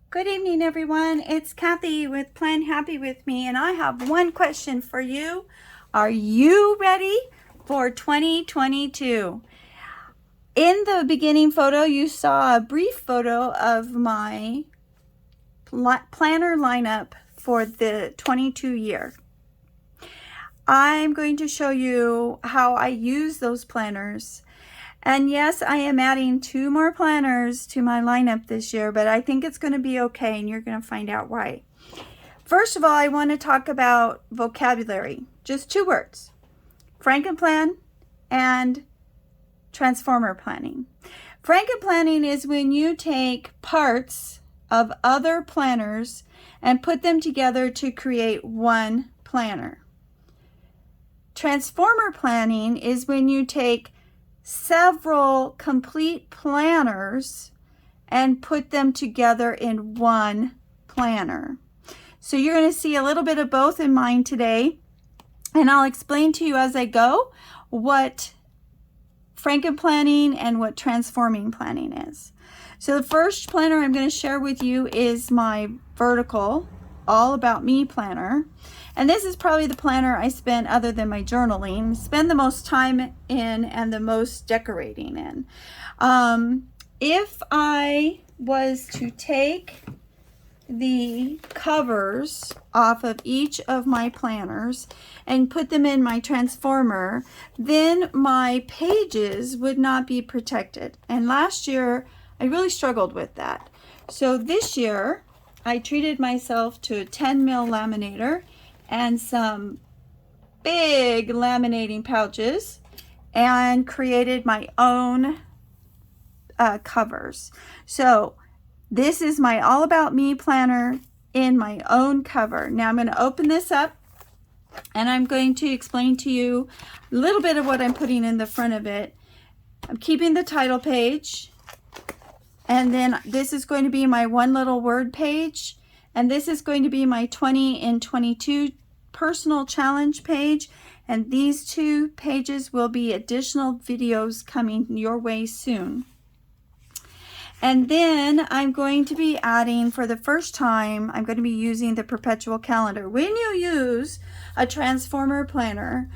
Good evening, everyone. It's Kathy with Plan Happy With Me, and I have one question for you. Are you ready for 2022? In the beginning photo, you saw a brief photo of my planner lineup for the 22 year. I'm going to show you how I use those planners. And yes, I am adding 2 more planners to my lineup this year, but I think it's going to be okay, and you're going to find out why. First of all, I want to talk about vocabulary. Just 2 words. Frankenplan and Transformer planning. Frankenplanning is when you take parts of other planners and put them together to create one planner. Transformer planning is when you take several complete planners and put them together in one planner. So you're going to see a little bit of both in mine today, and I'll explain to you as I go what Frankenplanning and what transforming planning is. So the first planner I'm going to share with you is my vertical All About Me planner. And this is probably the planner I spend, other than my journaling, spend the most time in and the most decorating in. If I was to take the covers off of each of my planners and put them in my transformer, then my pages would not be protected. And last year, I really struggled with that. So this year, I treated myself to a 10 mil laminator and some big laminating pouches and created my own covers. So this is my All About Me planner in my own cover. Now I'm going to open this up and I'm going to explain to you a little bit of what I'm putting in the front of it. I'm keeping the title page, and then this is going to be my one little word page. And this is going to be my 20 in 22 personal challenge page. And these 2 pages will be additional videos coming your way soon. And then I'm going to be adding, for the first time, I'm going to be using the perpetual calendar. When you use a transformer planner,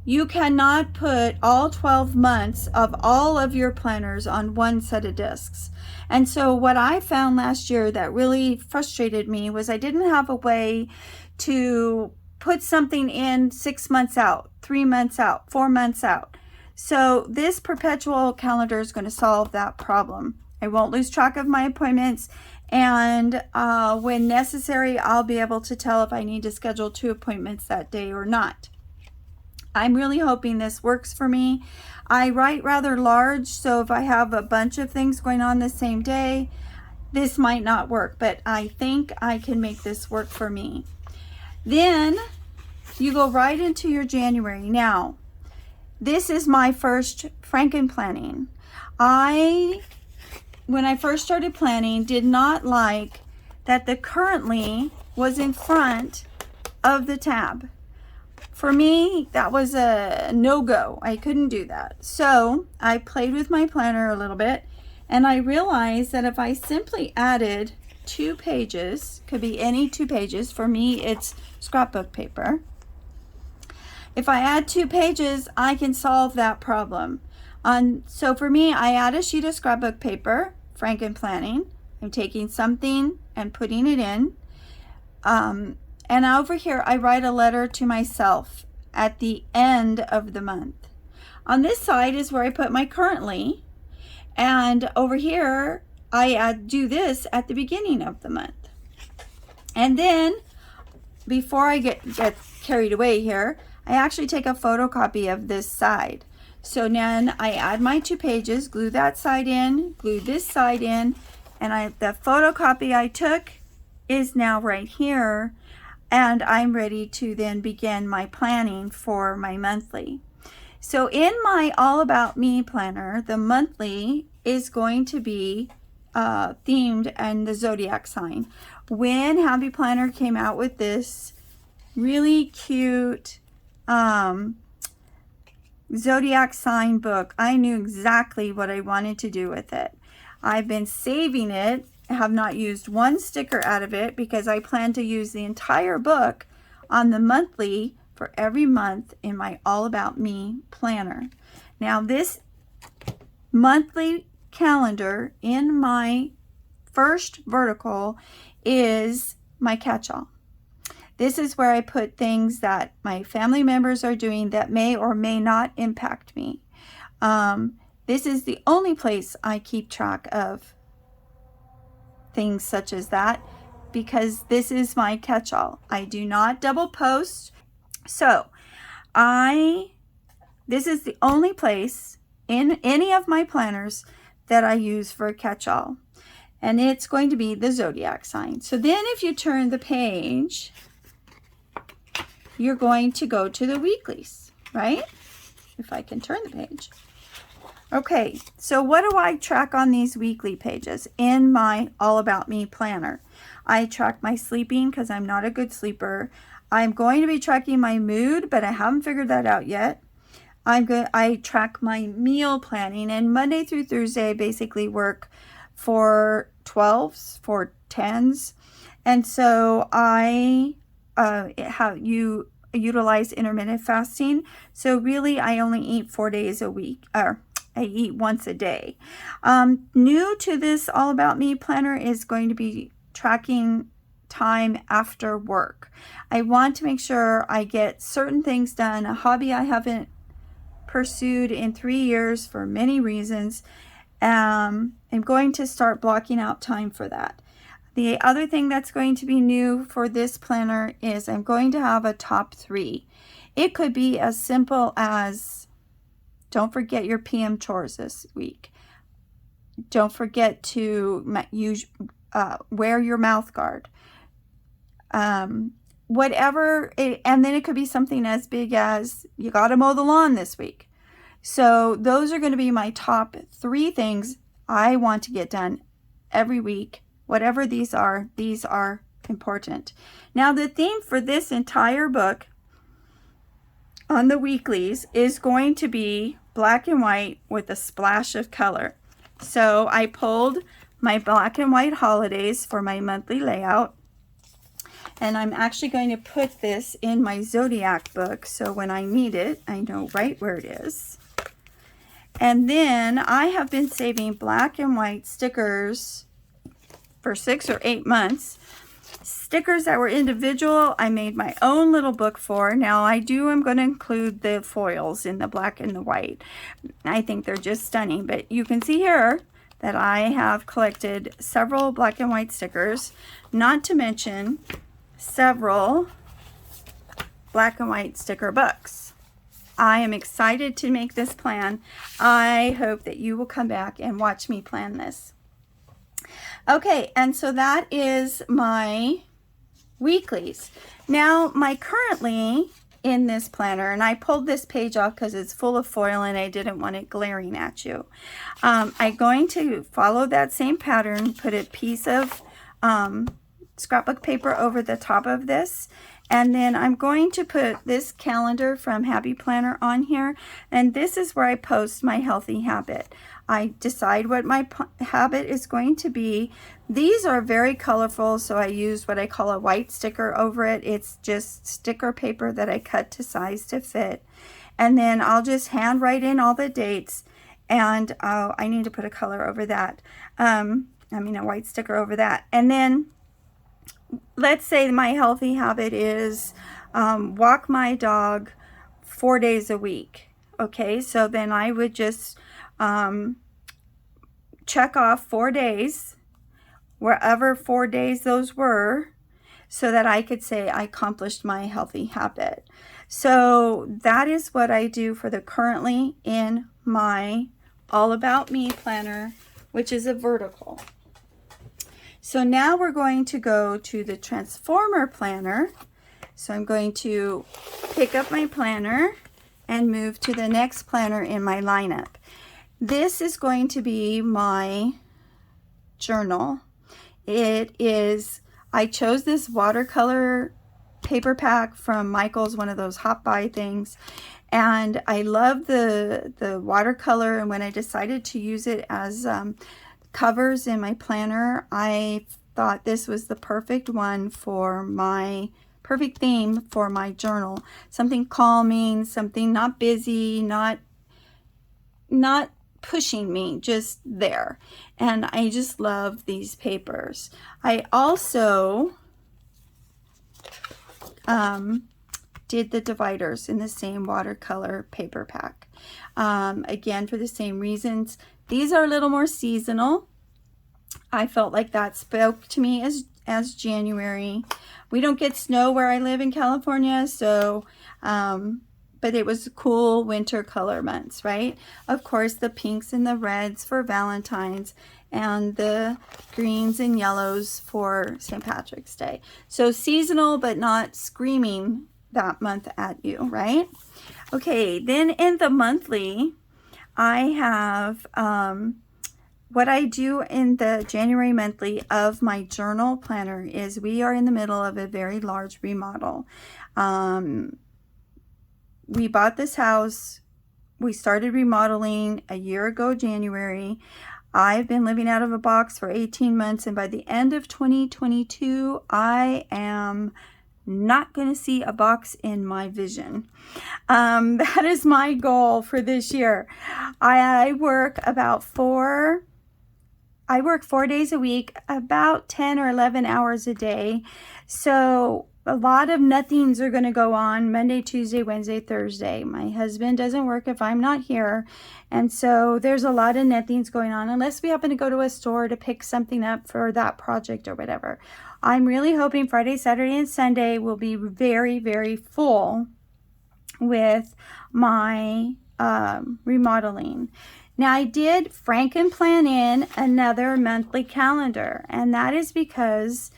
you cannot put all 12 months of all of your planners on one set of discs. And so what I found last year that really frustrated me was I didn't have a way to put something in 6 months out, 3 months out, 4 months out. So this perpetual calendar is going to solve that problem. I won't lose track of my appointments, and when necessary, I'll be able to tell if I need to schedule 2 appointments that day or not. I'm really hoping this works for me. I write rather large, so if I have a bunch of things going on the same day, this might not work, but I think I can make this work for me. Then you go right into your January. Now, this is my first Frankenplanning. When I first started planning, did not like that the currently was in front of the tab. For me, that was a no-go. I couldn't do that. So I played with my planner a little bit, and I realized that if I simply added 2 pages, could be any 2 pages, for me it's scrapbook paper. If I add 2 pages, I can solve that problem. So for me, I add a sheet of scrapbook paper, Frankenplanning. I'm taking something and putting it in. And over here, I write a letter to myself at the end of the month. On this side is where I put my currently. And over here, I do this at the beginning of the month. And then, before I get carried away here, I actually take a photocopy of this side. So then I add my 2 pages, glue that side in, glue this side in, and the photocopy I took is now right here. And I'm ready to then begin my planning for my monthly. So in my All About Me planner, the monthly is going to be themed and the zodiac sign. When Happy Planner came out with this really cute zodiac sign book, I knew exactly what I wanted to do with it. I've been saving it have not used one sticker out of it because I plan to use the entire book on the monthly for every month in my All About Me planner. Now this monthly calendar in my first vertical is my catch-all. This is where I put things that my family members are doing that may or may not impact me. This is the only place I keep track of things such as that because this is my catch-all. I do not double post. So this is the only place in any of my planners that I use for a catch-all. And it's going to be the zodiac sign. So then if you turn the page, you're going to go to the weeklies, right? If I can turn the page. Okay, so what do I track on these weekly pages in my All About Me planner? I track my sleeping because I'm not a good sleeper. I'm going to be tracking my mood, but I haven't figured that out yet. I track my meal planning, and Monday through Thursday I basically work for 12s, for 10s. And so I utilize intermittent fasting. So really I only eat 4 days a week, or I eat once a day. New to this All About Me planner is going to be tracking time after work. I want to make sure I get certain things done, a hobby I haven't pursued in 3 years for many reasons. I'm going to start blocking out time for that. The other thing that's going to be new for this planner is I'm going to have a top 3. It could be as simple as, don't forget your PM chores this week. Don't forget to wear your mouth guard. Whatever, and then it could be something as big as you got to mow the lawn this week. So those are going to be my top 3 things I want to get done every week. Whatever these are important. Now the theme for this entire book on the weeklies is going to be black and white with a splash of color. So I pulled my black and white holidays for my monthly layout. And I'm actually going to put this in my zodiac book, so when I need it, I know right where it is. And then I have been saving black and white stickers for 6 or 8 months. Stickers that were individual, I made my own little book for. Now I'm going to include the foils in the black and the white. I think they're just stunning, but you can see here that I have collected several black and white stickers, not to mention several black and white sticker books. I am excited to make this plan. I hope that you will come back and watch me plan this. Okay, and so that is my weeklies. Now, my currently in this planner, and I pulled this page off because it's full of foil and I didn't want it glaring at you. I'm going to follow that same pattern, put a piece of scrapbook paper over the top of this, and then I'm going to put this calendar from Happy Planner on here, and this is where I post my healthy habit. I decide what my habit is going to be. These are very colorful, so I use what I call a white sticker over it. It's just sticker paper that I cut to size to fit, and then I'll just hand write in all the dates, and I need to put a color over that. A white sticker over that, and then let's say my healthy habit is walk my dog 4 days a week. Okay, so then I would just check off 4 days, wherever 4 days those were, so that I could say I accomplished my healthy habit. So that is what I do for the currently in my All About Me planner, which is a vertical. So now we're going to go to the Transformer planner. So I'm going to pick up my planner and move to the next planner in my lineup. This is going to be my journal. I chose this watercolor paper pack from Michael's, one of those hot buy things. And I love the watercolor, and when I decided to use it as covers in my planner, I thought this was the perfect one for my perfect theme for my journal. Something calming, something not busy, not pushing me, just there. And I just love these papers. I also did the dividers in the same watercolor paper pack. Again, for the same reasons. These are a little more seasonal. I felt like that spoke to me as January. We don't get snow where I live in California, so but it was cool winter color months, right? Of course, the pinks and the reds for Valentine's, and the greens and yellows for St. Patrick's Day. So seasonal, but not screaming that month at you, right? Okay, then in the monthly, I have what I do in the January monthly of my journal planner is we are in the middle of a very large remodel. We bought this house. We started remodeling a year ago, January. I've been living out of a box for 18 months, and by the end of 2022, I am not going to see a box in my vision. That is my goal for this year. I work 4 days a week, about 10 or 11 hours a day. So a lot of nothings are going to go on Monday, Tuesday, Wednesday, Thursday. My husband doesn't work if I'm not here. And so there's a lot of nothings going on unless we happen to go to a store to pick something up for that project or whatever. I'm really hoping Friday, Saturday, and Sunday will be very, very full with my remodeling. Now, I did Frankenplan in another monthly calendar, and that is because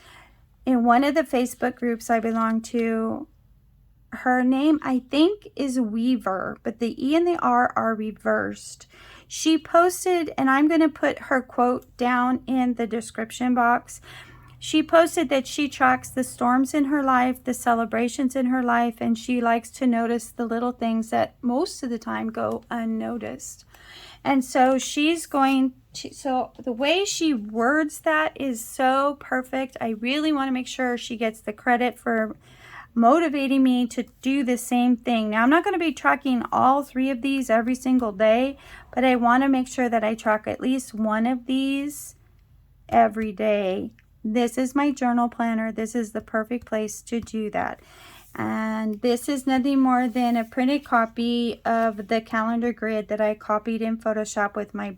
in one of the Facebook groups I belong to, her name, I think, is Weavre, but the E and the R are reversed. She posted, and I'm going to put her quote down in the description box. She posted that she tracks the storms in her life, the celebrations in her life, and she likes to notice the little things that most of the time go unnoticed. And so she's going to, so the way she words that is so perfect. I really want to make sure she gets the credit for motivating me to do the same thing. Now, I'm not going to be tracking all 3 of these every single day, but I want to make sure that I track at least one of these every day. This is my journal planner. This is the perfect place to do that. And this is nothing more than a printed copy of the calendar grid that I copied in Photoshop with my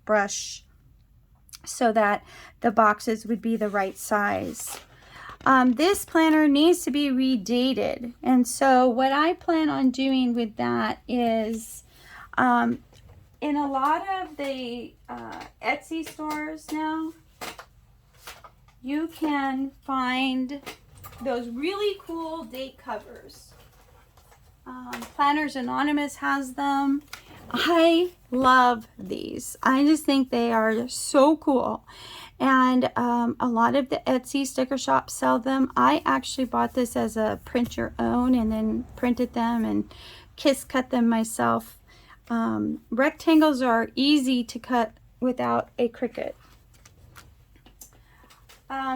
brush so that the boxes would be the right size. This planner needs to be redated. And so what I plan on doing with that is in a lot of the Etsy stores now, you can find those really cool date covers. Planners Anonymous has them. I love these. I just think they are so cool. And a lot of the Etsy sticker shops sell them. I actually bought this as a print your own and then printed them and cut them myself. Rectangles are easy to cut without a Cricut.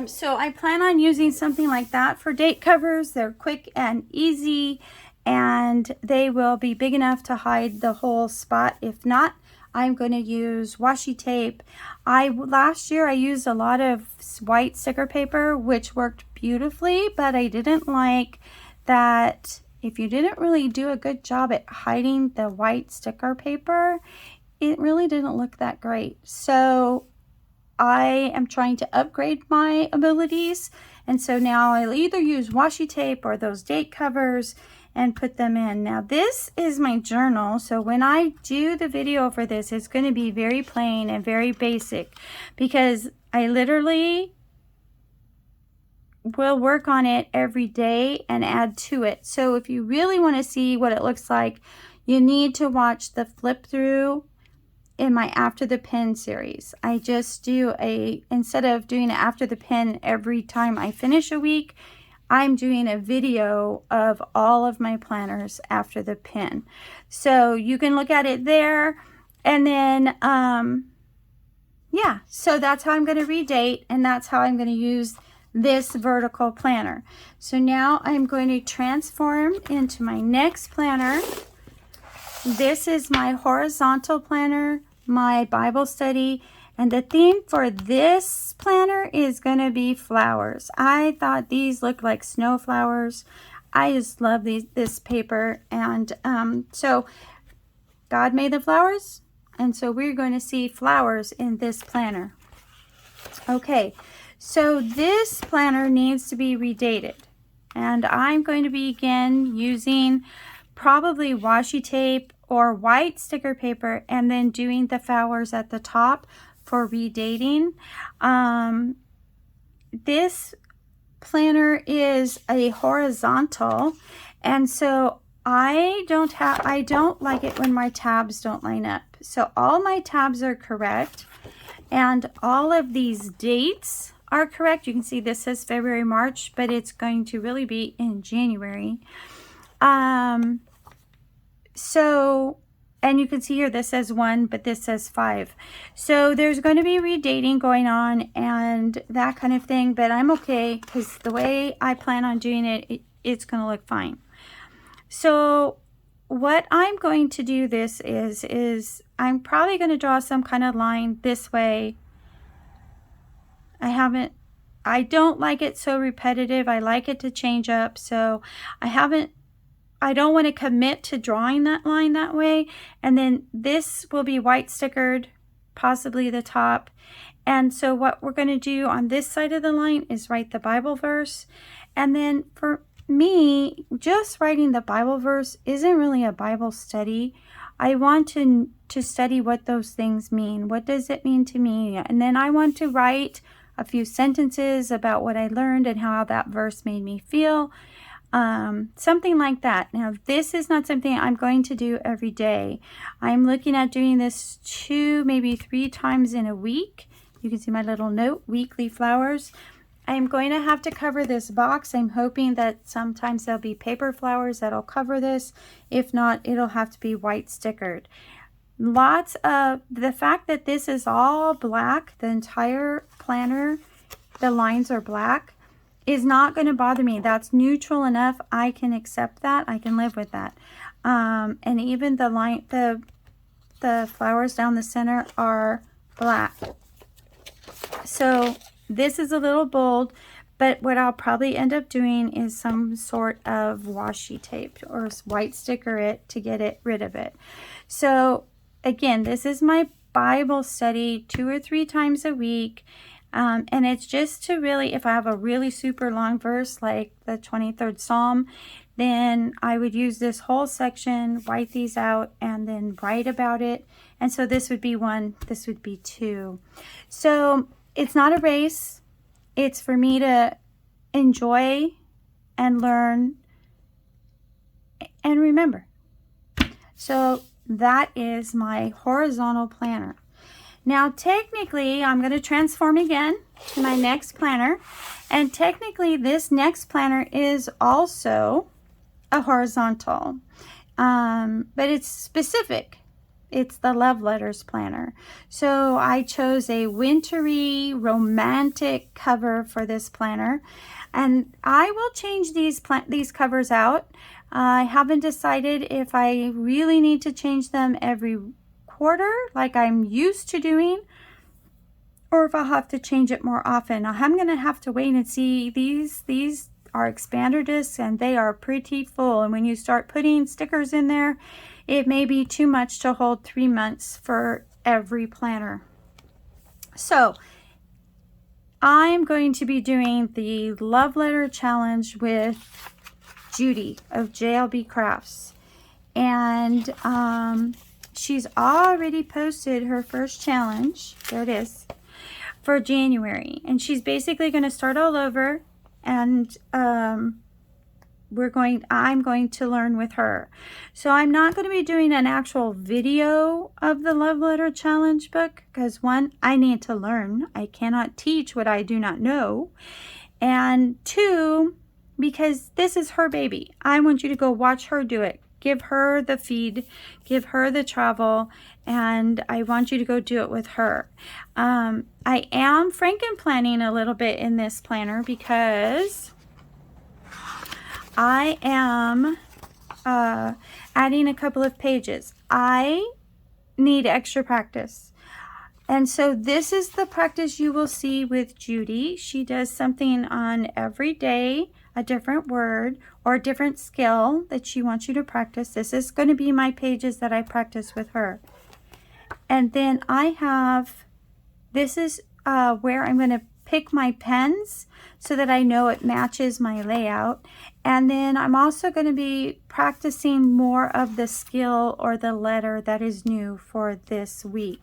So I plan on using something like that for date covers. They're quick and easy, and they will be big enough to hide the whole spot. If not, I'm going to use washi tape. Last year I used a lot of white sticker paper, which worked beautifully, but I didn't like that if you didn't really do a good job at hiding the white sticker paper, it really didn't look that great. So I am trying to upgrade my abilities, and so now I'll either use washi tape or those date covers and put them in. Now this is my journal, so when I do the video for this, it's going to be very plain and very basic because I literally will work on it every day and add to it. So if you really want to see what it looks like, you need to watch the flip through in my After the Pen series. I just do instead of doing it after the pen every time I finish a week, I'm doing a video of all of my planners after the pen. So you can look at it there. And then yeah, so that's how I'm going to redate, and that's how I'm going to use this vertical planner. So now I'm going to transform into my next planner. This is my horizontal planner, my Bible study, and the theme for this planner is going to be flowers. I thought these looked like snow flowers. I just love this paper, and so God made the flowers, and so we're going to see flowers in this planner. Okay, so this planner needs to be redated, and I'm going to begin using probably washi tape or white sticker paper, and then doing the flowers at the top for redating. This planner is a horizontal, and so I don't like it when my tabs don't line up. So all my tabs are correct, and all of these dates are correct. You can see this says February, March, but it's going to really be in January. So, and you can see here this says 1, but this says 5. So there's going to be redating going on and that kind of thing, but I'm okay because the way I plan on doing it, it's going to look fine. So what I'm going to do this is I'm probably going to draw some kind of line this way. I don't like it so repetitive. I like it to change up. So I don't want to commit to drawing that line that way. And then this will be white stickered, possibly the top. And so what we're going to do on this side of the line is write the Bible verse. And then for me, just writing the Bible verse isn't really a Bible study. I want to study what those things mean. What does it mean to me? And then I want to write a few sentences about what I learned and how that verse made me feel. Something like that. Now, this is not something I'm going to do every day. I'm looking at doing this 2, maybe 3 times in a week. You can see my little note, weekly flowers. I'm going to have to cover this box. I'm hoping that sometimes there'll be paper flowers that'll cover this. If not, it'll have to be white stickered. Lots of the fact that this is all black, the entire planner, the lines are black, is not going to bother me. That's neutral enough. I can accept that. I can live with that. And even the line, the flowers down the center are black. So this is a little bold, but what I'll probably end up doing is some sort of washi tape or white sticker it to get rid of it. So again, this is my Bible study 2 or 3 times a week. And it's just to really, if I have a really super long verse like the 23rd Psalm, then I would use this whole section, write these out, and then write about it. And so this would be 1, this would be 2. So it's not a race. It's for me to enjoy and learn and remember. So that is my horizontal planner. Now, technically, I'm going to transform again to my next planner. And technically, this next planner is also a horizontal. But it's specific. It's the Love Letters planner. So I chose a wintry, romantic cover for this planner. And I will change these covers out. I haven't decided if I really need to change them every quarter like I'm used to doing, or if I'll have to change it more often. I'm going to have to wait and see. These are expander discs and they are pretty full, and when you start putting stickers in there, it may be too much to hold 3 months for every planner. So I'm going to be doing the Love Letter Challenge with Judy of JLB Crafts, and she's already posted her first challenge. There it is, for January. And she's basically going to start all over, and I'm going to learn with her. So I'm not going to be doing an actual video of the Love Letter Challenge book because 1, I need to learn. I cannot teach what I do not know. And 2, because this is her baby. I want you to go watch her do it. give her the feed, give her the travel, and I want you to go do it with her. I am Frankenplanning a little bit in this planner because I am adding a couple of pages. I need extra practice. And so this is the practice you will see with Judy. She does something on every day, a different word or a different skill that she wants you to practice. This is going to be my pages that I practice with her. And then I have, this is where I'm going to pick my pens so that I know it matches my layout. And then I'm also going to be practicing more of the skill or the letter that is new for this week.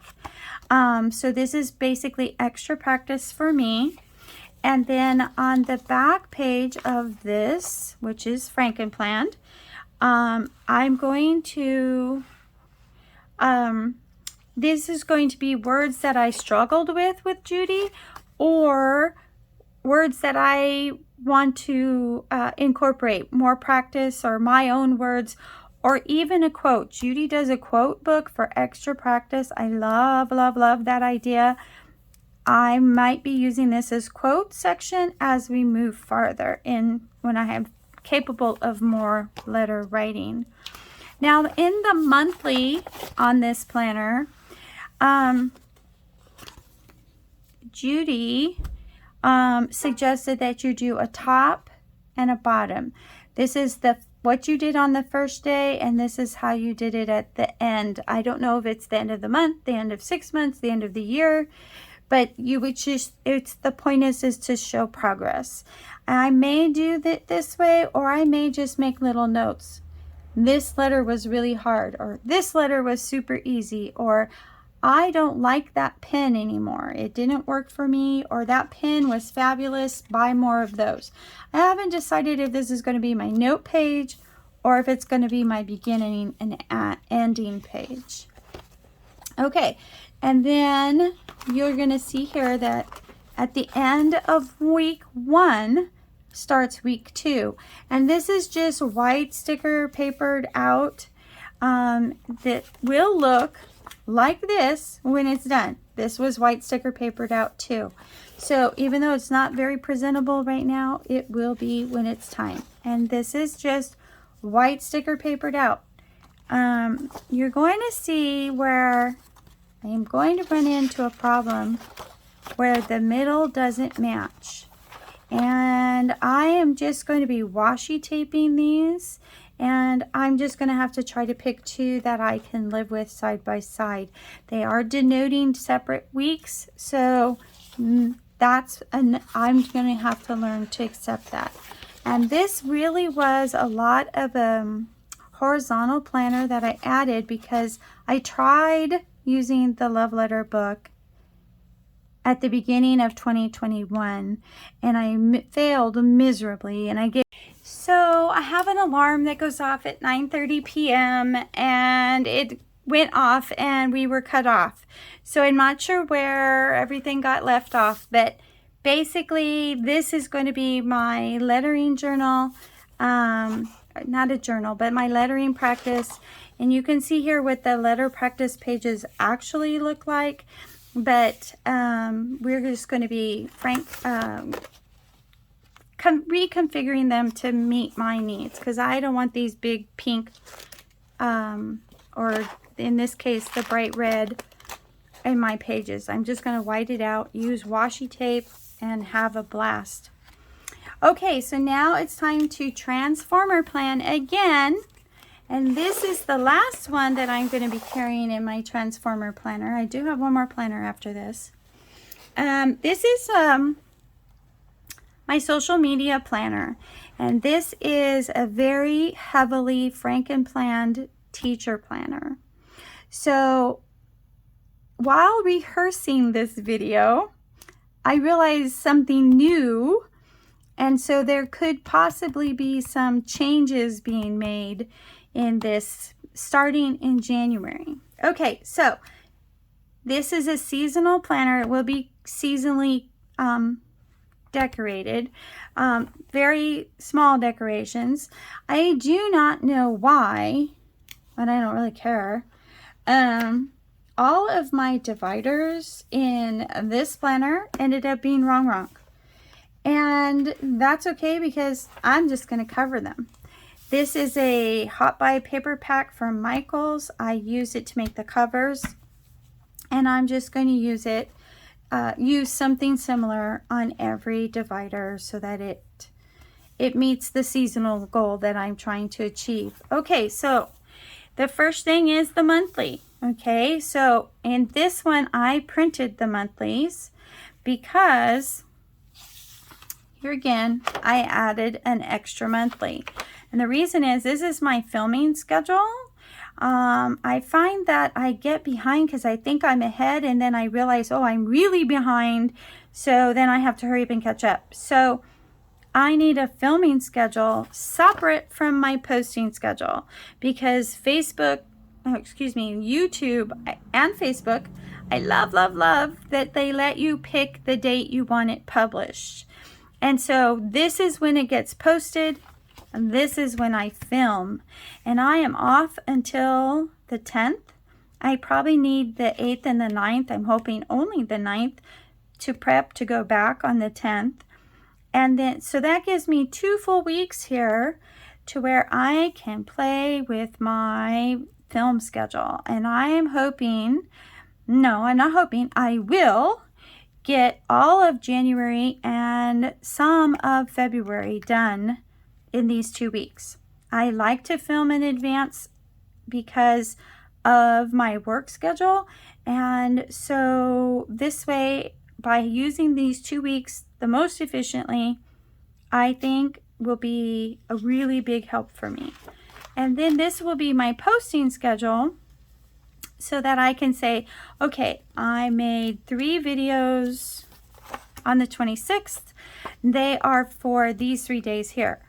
So this is basically extra practice for me. And then on the back page of this, which is Frankenplan, I'm going to, this is going to be words that I struggled with Judy, or words that I want to incorporate more practice, or my own words, or even a quote. Judy does a quote book for extra practice. I love, love, love that idea. I might be using this as quote section as we move farther in when I am capable of more letter writing. Now in the monthly on this planner, Judy suggested that you do a top and a bottom. This is what you did on the first day, and this is how you did it at the end. I don't know if it's the end of the month, the end of 6 months, the end of the year, but you would just, it's the point is to show progress. I may do that this way, or I may just make little notes. This letter was really hard, or this letter was super easy, or I don't like that pen anymore. It didn't work for me, or that pen was fabulous. Buy more of those. I haven't decided if this is going to be my note page or if it's going to be my beginning and ending page. Okay, and then you're going to see here that at the end of week 1 starts week 2. And this is just white sticker papered out that will look like this when it's done. This was white sticker papered out too. So even though it's not very presentable right now, it will be when it's time. And this is just white sticker papered out. You're going to see where I am going to run into a problem where the middle doesn't match. And I am just going to be washi taping these, and I'm just going to have to try to pick 2 that I can live with side by side. They are denoting separate weeks, so I'm going to have to learn to accept that. And this really was a lot of horizontal planner that I added because I tried using the love letter book at the beginning of 2021, and I failed miserably, and so I have an alarm that goes off at 9:30 p.m. and it went off and we were cut off. So I'm not sure where everything got left off, but basically this is going to be my lettering journal, not a journal, but my lettering practice. And you can see here what the letter practice pages actually look like. But we're just going to be reconfiguring them to meet my needs, because I don't want these big pink or in this case the bright red in my pages. I'm just going to white it out, use washi tape, and have a blast. Okay, so now it's time to Transformer plan again. And this is the last one that I'm going to be carrying in my Transformer planner. I do have one more planner after this. This is my social media planner. And this is a very heavily Frankenplan teacher planner. So while rehearsing this video, I realized something new. And so there could possibly be some changes being made in this starting in January. Okay, so this is a seasonal planner. It will be seasonally decorated, very small decorations. I do not know why, but I don't really care. All of my dividers in this planner ended up being wrong. And that's okay because I'm just going to cover them. This is a Hot Buy paper pack from Michaels. I use it to make the covers, and I'm just going to use it, use something similar on every divider so that it meets the seasonal goal that I'm trying to achieve. Okay, so the first thing is the monthly. Okay, so in this one I printed the monthlies because here again I added an extra monthly. And the reason is this is my filming schedule. I find that I get behind because I think I'm ahead, and then I realize, oh, I'm really behind. So then I have to hurry up and catch up. So I need a filming schedule separate from my posting schedule because YouTube and Facebook, I love that they let you pick the date you want it published. And so this is when it gets posted. And this is when I film, and I am off until the 10th. I probably need the 8th and the 9th. I'm hoping only the 9th to prep to go back on the 10th. And then, so that gives me 2 full weeks here to where I can play with my film schedule. And I am hoping, no, I'm not hoping, I will get all of January and some of February done in these 2 weeks. I like to film in advance because of my work schedule, and so this way, by using these 2 weeks the most efficiently, I think will be a really big help for me. And then this will be my posting schedule so that I can say, okay, I made 3 videos on the 26th. They are for these 3 days here.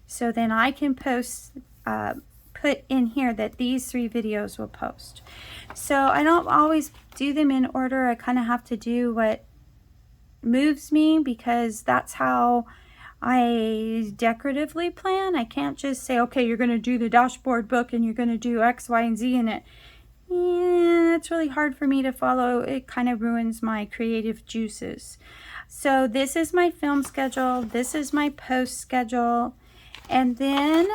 So then I can post, put in here that these 3 videos will post. So I don't always do them in order. I kind of have to do what moves me because that's how I decoratively plan. I can't just say, okay, you're going to do the dashboard book and you're going to do X, Y, and Z in it. Yeah, it's really hard for me to follow. It kind of ruins my creative juices. So this is my film schedule. This is my post schedule. And then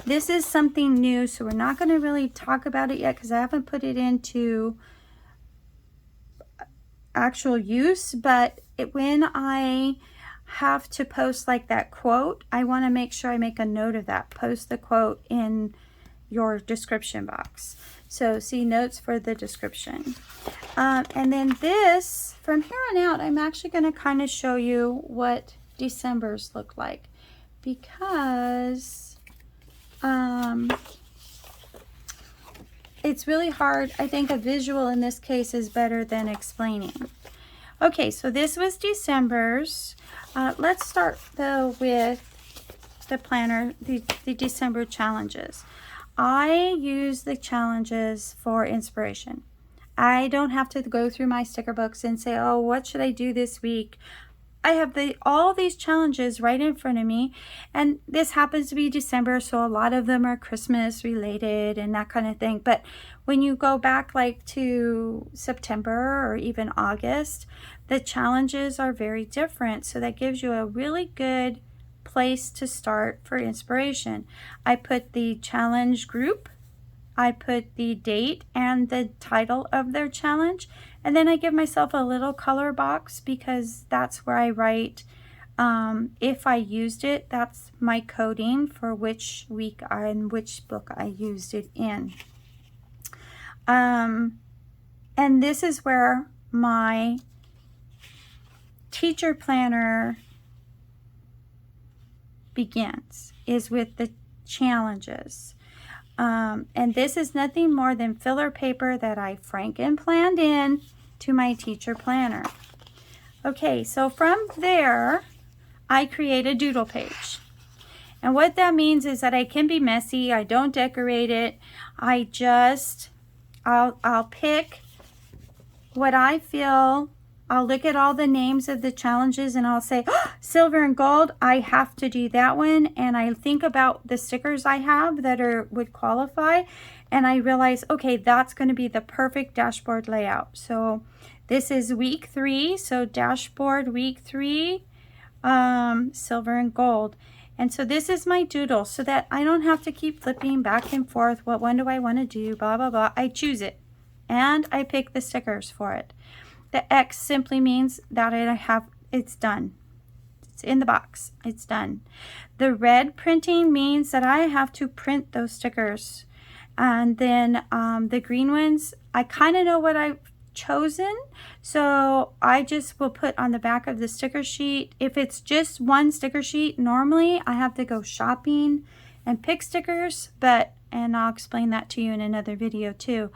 this is something new, so we're not going to really talk about it yet because I haven't put it into actual use. But when I have to post like that quote, I want to make sure I make a note of that. Post the quote in your description box. So see notes for the description. And then this, from here on out, I'm actually going to kind of show you what December's look like. Because it's really hard. I think a visual in this case is better than explaining. Okay, so this was December's. Let's start though with the planner, the December challenges. I use the challenges for inspiration. I don't have to go through my sticker books and say, oh, what should I do this week? I have all these challenges right in front of me, and this happens to be December, so a lot of them are Christmas related and that kind of thing. But when you go back like to September or even August, the challenges are very different. So that gives you a really good place to start for inspiration. I put the challenge group, I put the date and the title of their challenge, and then I give myself a little color box because that's where I write if I used it. That's my coding for which week and which book I used it in. And this is where my teacher planner begins, is with the challenges. And this is nothing more than filler paper that I Frankenplanned in to my teacher planner. Okay, so from there, I create a doodle page. And what that means is that I can be messy. I don't decorate it. I'll pick what I feel I'll look at all the names of the challenges and I'll say, oh, silver and gold, I have to do that one. And I think about the stickers I have that would qualify. And I realize, okay, that's going to be the perfect dashboard layout. So this is week 3. So dashboard week 3, silver and gold. And so this is my doodle so that I don't have to keep flipping back and forth. What one do I want to do? Blah, blah, blah. I choose it and I pick the stickers for it. The X simply means that it's done. It's in the box. It's done. The red printing means that I have to print those stickers. And then the green ones, I kind of know what I've chosen. So I just will put on the back of the sticker sheet. If it's just one sticker sheet, normally I have to go shopping and pick stickers. And I'll explain that to you in another video too.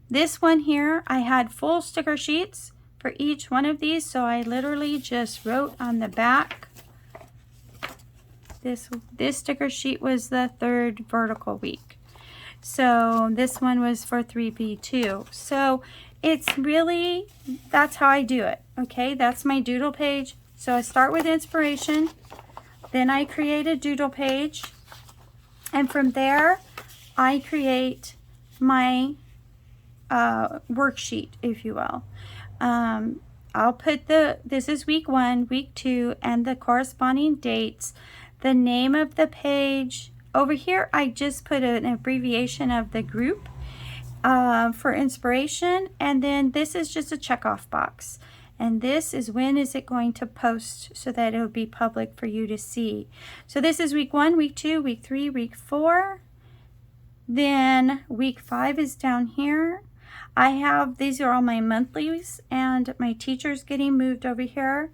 This one here, I had full sticker sheets for each one of these, so I literally just wrote on the back. This sticker sheet was the 3rd vertical week. So this one was for 3B2. So it's really, that's how I do it. Okay, that's my doodle page. So I start with inspiration, then I create a doodle page, and from there I create my worksheet, if you will. I'll put this is week 1, week 2, and the corresponding dates, the name of the page. Over here, I just put an abbreviation of the group for inspiration, and then this is just a checkoff box. And this is when is it going to post so that it'll be public for you to see. So this is week 1, week 2, week 3, week 4. Then week 5 is down here. These are all my monthlies, and my teacher's getting moved over here.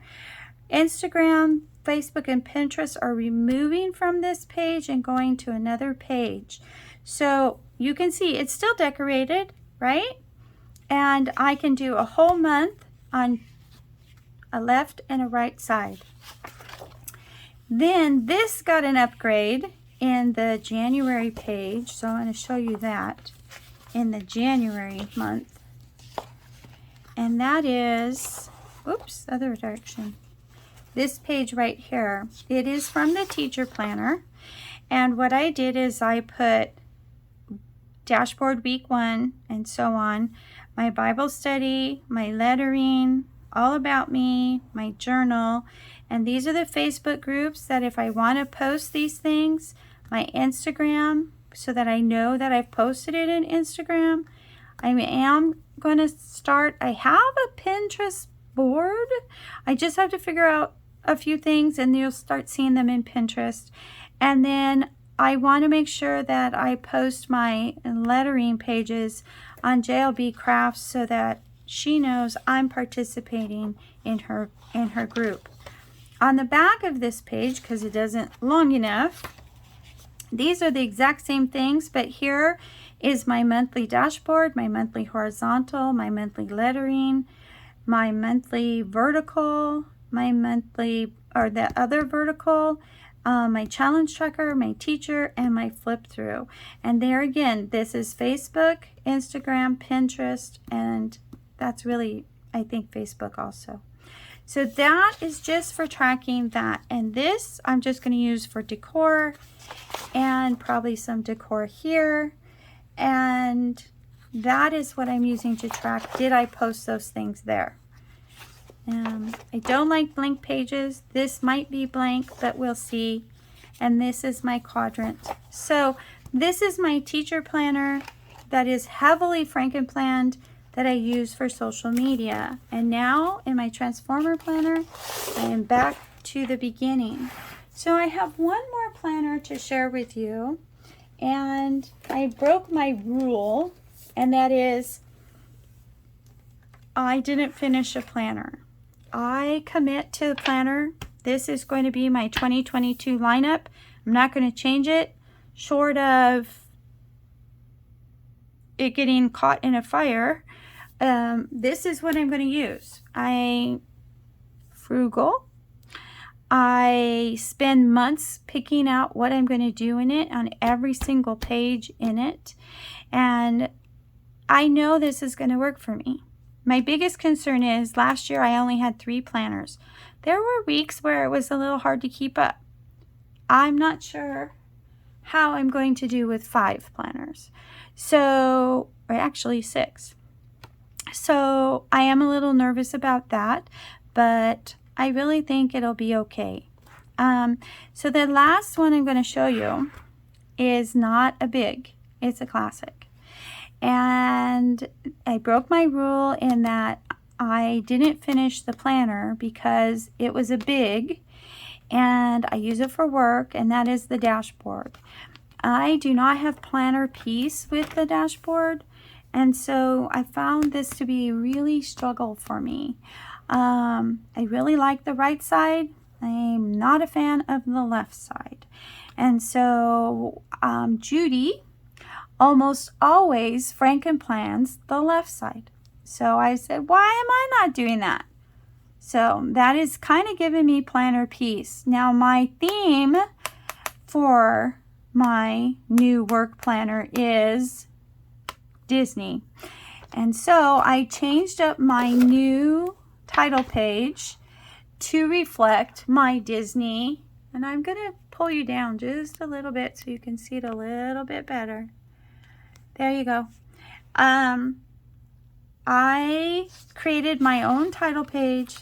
Instagram, Facebook, and Pinterest are removing from this page and going to another page. So you can see it's still decorated, right? And I can do a whole month on a left and a right side. Then this got an upgrade in the January page, so I'm going to show you that in the January month. And that is, oops, other direction. This page right here, it is from the teacher planner. And what I did is I put dashboard week 1 and so on, my Bible study, my lettering, all about me, my journal, and these are the Facebook groups that if I want to post these things, my Instagram, so that I know that I've posted it in Instagram. I am going to start, I have a Pinterest board. I just have to figure out a few things and you'll start seeing them in Pinterest. And then I want to make sure that I post my lettering pages on JLB Crafts so that she knows I'm participating in her group. On the back of this page, because it isn't long enough, these are the exact same things, but here is my monthly dashboard, my monthly horizontal, my monthly lettering, my monthly vertical, my monthly, or the other vertical, my challenge tracker, my teacher, and my flip through. And there again, this is Facebook, Instagram, Pinterest, and that's really, I think, Facebook also. So that is just for tracking that. And this I'm just going to use for decor and probably some decor here. And that is what I'm using to track. Did I post those things there? I don't like blank pages. This might be blank, but we'll see. And this is my quadrant. So this is my teacher planner that is heavily Frankenplanned that I use for social media. And now in my Transformer planner, I am back to the beginning. So I have one more planner to share with you. And I broke my rule, and that is I didn't finish a planner. I commit to the planner. This is going to be my 2022 lineup. I'm not going to change it, short of it getting caught in a fire. This is what I'm going to use. Frugal. I spend months picking out what I'm going to do in it on every single page in it. And I know this is going to work for me. My biggest concern is last year I only had 3 planners. There were weeks where it was a little hard to keep up. I'm not sure how I'm going to do with 5 planners. So, or actually 6. So I am a little nervous about that, but I really think it'll be okay. So the last one I'm going to show you is not a big, it's a classic. And I broke my rule in that I didn't finish the planner because it was a big and I use it for work, and that is the dashboard. I do not have planner piece with the dashboard, and so I found this to be really struggle for me. I really like the right side. I'm not a fan of the left side. And so Judy almost always Frankenplans the left side. So I said, why am I not doing that? So that is kind of giving me planner peace. Now my theme for my new work planner is Disney. And so I changed up my new title page to reflect my Disney. And I'm going to pull you down just a little bit so you can see it a little bit better. There you go. I created my own title page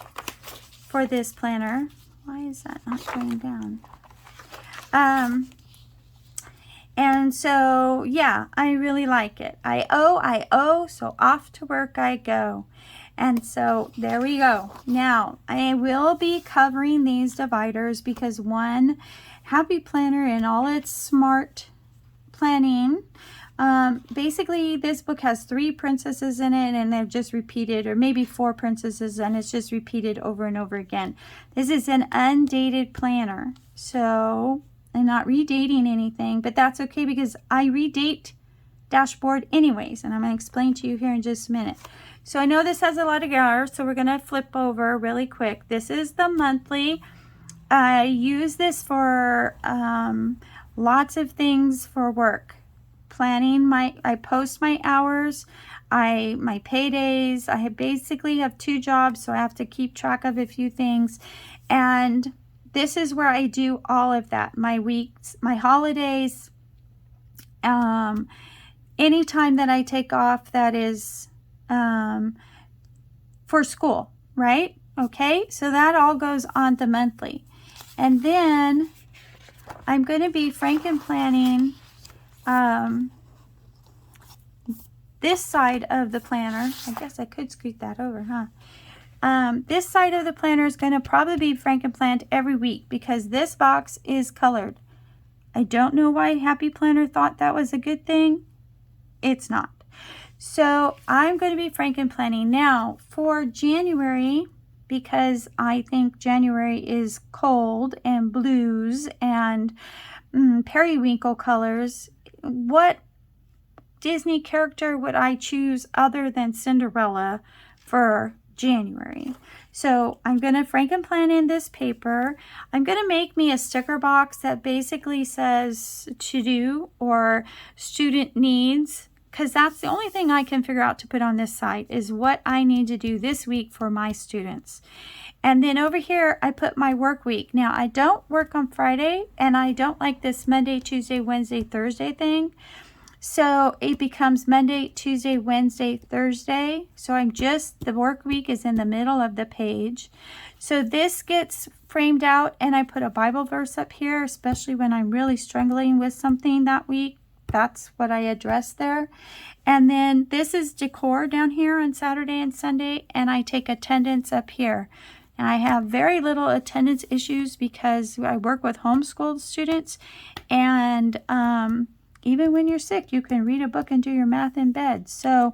for this planner. Why is that not going down? And so, yeah, I really like it. I owe, so off to work I go. And so there we go. Now, I will be covering these dividers because one happy planner and all its smart planning. Basically, this book has 3 princesses in it, and they're just repeated, or maybe 4 princesses, and it's just repeated over and over again. This is an undated planner, so I'm not redating anything, but that's okay because I redate dashboard anyways, and I'm going to explain to you here in just a minute. So I know this has a lot of errors, so we're going to flip over really quick. This is the monthly. I use this for lots of things for work. Planning I post my hours, my paydays. I basically have 2 jobs, so I have to keep track of a few things. And this is where I do all of that. My weeks, my holidays, any time that I take off that is for school, right? Okay, so that all goes on the monthly. And then I'm going to be Frankenplanning this side of the planner. I guess I could scoot that over, huh? This side of the planner is going to probably be Frankenplanned every week because this box is colored. I don't know why Happy Planner thought that was a good thing. It's not. So I'm going to be Frankenplanning now for January because I think January is cold and blues and periwinkle colors. What Disney character would I choose other than Cinderella for January? So I'm going to Frankenplan in this paper. I'm going to make me a sticker box that basically says to do or student needs, because that's the only thing I can figure out to put on this side is what I need to do this week for my students. And then over here, I put my work week. Now, I don't work on Friday, and I don't like this Monday, Tuesday, Wednesday, Thursday thing. So it becomes Monday, Tuesday, Wednesday, Thursday. So the work week is in the middle of the page. So this gets framed out, and I put a Bible verse up here, especially when I'm really struggling with something that week. That's what I address there. And then this is decor down here on Saturday and Sunday, and I take attendance up here. And I have very little attendance issues because I work with homeschooled students, and even when you're sick, you can read a book and do your math in bed. So,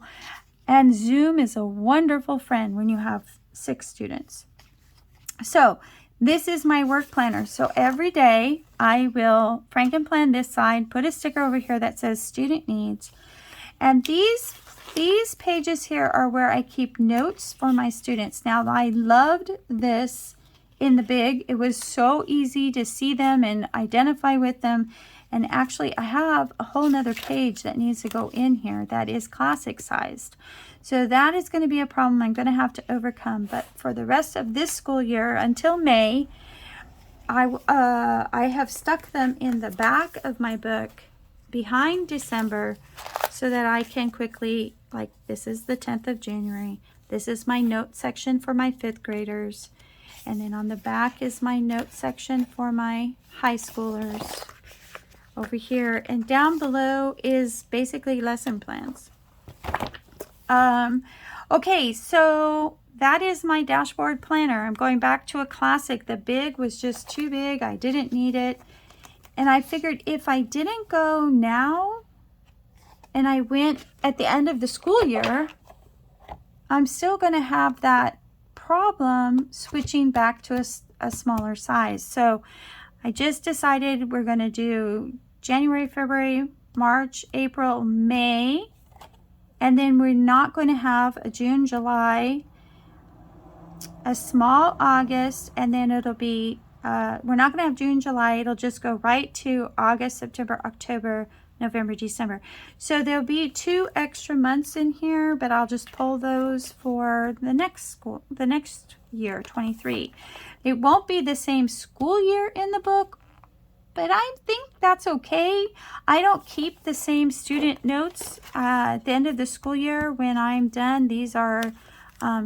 and Zoom is a wonderful friend when you have sick students. So this is my work planner. So every day I will Frankenplan this side, put a sticker over here that says student needs. And these pages here are where I keep notes for my students. Now, I loved this in the big. It was so easy to see them and identify with them. And actually, I have a whole nother page that needs to go in here that is classic sized. So that is going to be a problem I'm going to have to overcome. But for the rest of this school year until May, I have stuck them in the back of my book behind December so that I can quickly, like, this is the 10th of January. This is my note section for my 5th graders. And then on the back is my note section for my high schoolers over here. And down below is basically lesson plans. Okay, so that is my dashboard planner. I'm going back to a classic. The big was just too big. I didn't need it. And I figured if I didn't go now and I went at the end of the school year, I'm still going to have that problem switching back to a smaller size. So I just decided we're going to do January, February, March, April, May, and then we're not going to have a June, July, a small August, and then it'll be we're not going to have June, July. It'll just go right to August, September, October, November, December. So there'll be 2 extra months in here, but I'll just pull those for the next year, 23. It won't be the same school year in the book, but I think that's okay. I don't keep the same student notes at the end of the school year when I'm done. These are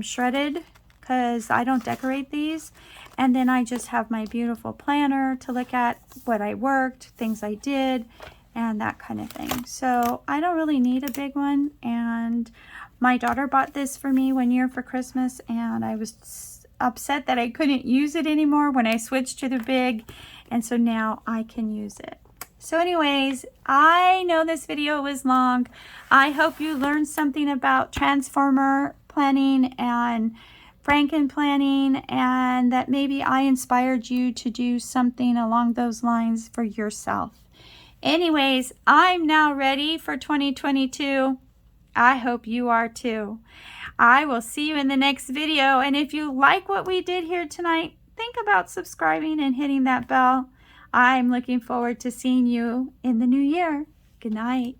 shredded because I don't decorate these. And then I just have my beautiful planner to look at what I worked, things I did, and that kind of thing. So I don't really need a big one. And my daughter bought this for me one year for Christmas, and I was upset that I couldn't use it anymore when I switched to the big. And so now I can use it. So anyways, I know this video was long. I hope you learned something about transformer planning and Frankenplanning, and that maybe I inspired you to do something along those lines for yourself. Anyways, I'm now ready for 2022. I hope you are too. I will see you in the next video. And if you like what we did here tonight, think about subscribing and hitting that bell. I'm looking forward to seeing you in the new year. Good night.